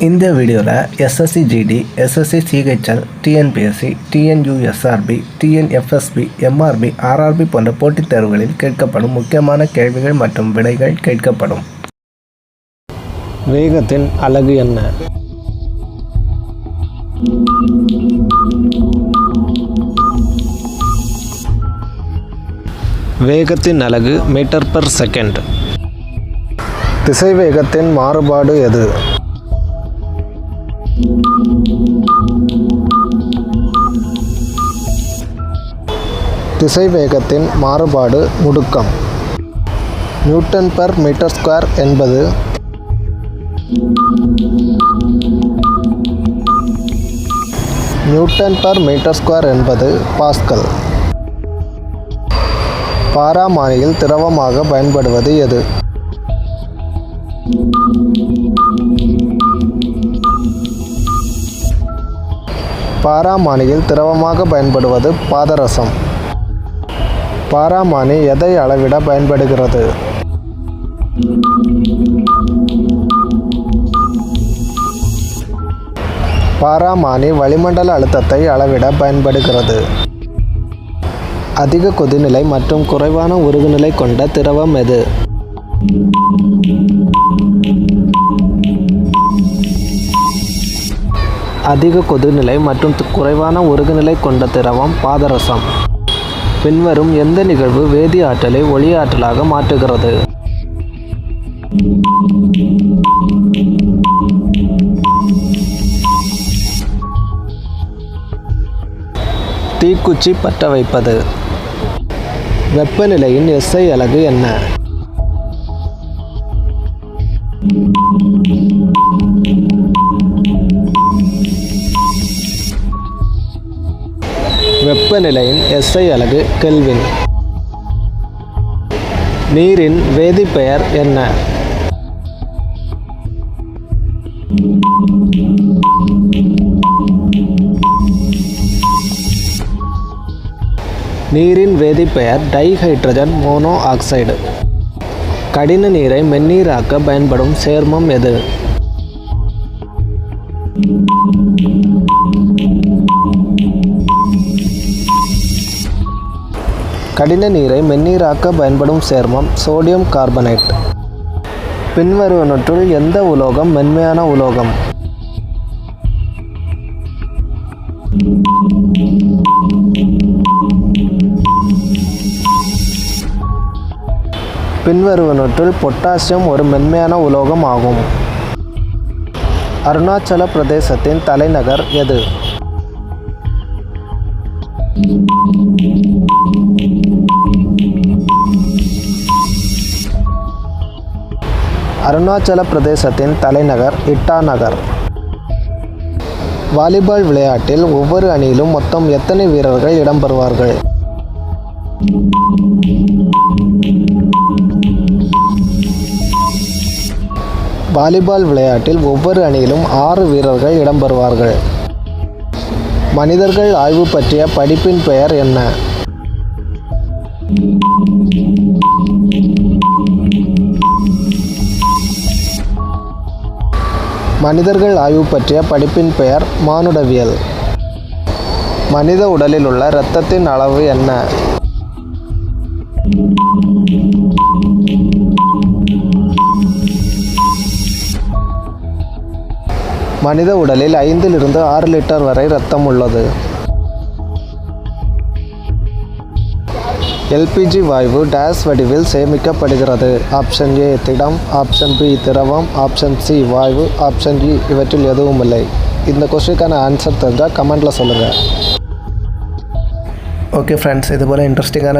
இந்த வீடியோவில் SSC GD, SSC CHL, TNPSC, TNUSRB, TNFSP, MRB, RRB போன்ற போட்டித் தேர்வுகளில் கேட்கப்படும் முக்கியமான கேள்விகள் மற்றும் விடைகள் கேட்கப்படும். வேகத்தின் அலகு என்ன? வேகத்தின் அலகு மீட்டர் பெர் செகண்ட். திசைவேகத்தின் மாறுபாடு எது? திசைவேகத்தின் மாறுபாடு முடுக்கம். நியூட்டன் பெர் மீட்டர் ஸ்கொயர் என்பது நியூட்டன் பெர் மீட்டர் ஸ்கொயர் என்பது பாஸ்கல். பாராமானியில் திரவமாக பயன்படுவது எது? பாராமானியில் திரவமாக பயன்படுவது பாதரசம். பாராமானி எதை அளவிட பயன்படுகிறது? பாராமானி வளிமண்டல அழுத்தத்தை அளவிட பயன்படுகிறது. அதிக கொதிநிலை மற்றும் குறைவான உருகுநிலை கொண்ட திரவம் எது? அதிக கொதிநிலை மற்றும் குறைவான உருகுநிலை கொண்ட திரவம் பாதரசம். பின்வரும் எந்த நிகழ்வு வேதி ஆற்றலை ஒளி ஆற்றலாக மாற்றுகிறது? தீக்குச்சி பற்ற வைப்பது. வெப்பநிலையின் SI அலகு என்ன? வெப்பநிலையின் SI அலகு கெல்வின். நீரின் வேதிப்பெயர் என்ன? நீரின் வேதிப்பெயர் டைஹைட்ரஜன் மோனோ ஆக்சைடு. கடின நீரை மென்னீராக்க பயன்படும் சேர்மம் எது? கடின நீரை மென்னீராக்க பயன்படும் சேர்மம் சோடியம் கார்பனேட். பின்வருவனற்றுள் எந்த உலோகம் மென்மையான உலோகம்? பின்வருவனற்றுள் பொட்டாசியம் ஒரு மென்மையான உலோகம் ஆகும். அருணாச்சல பிரதேசத்தின் தலைநகர் எது? அருணாச்சல பிரதேசத்தின் தலைநகர் இட்டாநகர். வாலிபால் விளையாட்டில் ஒவ்வொரு அணியிலும் மொத்தம் எத்தனை வீரர்கள் இடம்பெறுவார்கள்? வாலிபால் விளையாட்டில் ஒவ்வொரு அணியிலும் 6 வீரர்கள் இடம்பெறுவார்கள். மனிதர்கள் ஆய்வு பற்றிய படிப்பின் பெயர் என்ன? மனிதர்கள் ஆய்வு பற்றிய படிப்பின் பெயர் மானுடவியல். மனித உடலில் உள்ள இரத்தத்தின் அளவு என்ன? மனித உடலில் 5 இருந்து 6 லிட்டர் வரை இரத்தம் உள்ளது. LPG வாயு டேஸ் வடிவில் சேமிக்கப்படுகிறது. ஆப்ஷன் A திடம், ஆப்ஷன் B திரவம், ஆப்ஷன் C வாயு, ஆப்ஷன் E இவற்றில் எதுவும் இல்லை. இந்த கொஸ்டினுக்கான ஆன்சர் தெரிஞ்சால் கமெண்ட்டில் சொல்லுங்கள். ஓகே ஃப்ரெண்ட்ஸ், இதுபோல் இன்ட்ரெஸ்டிங்கான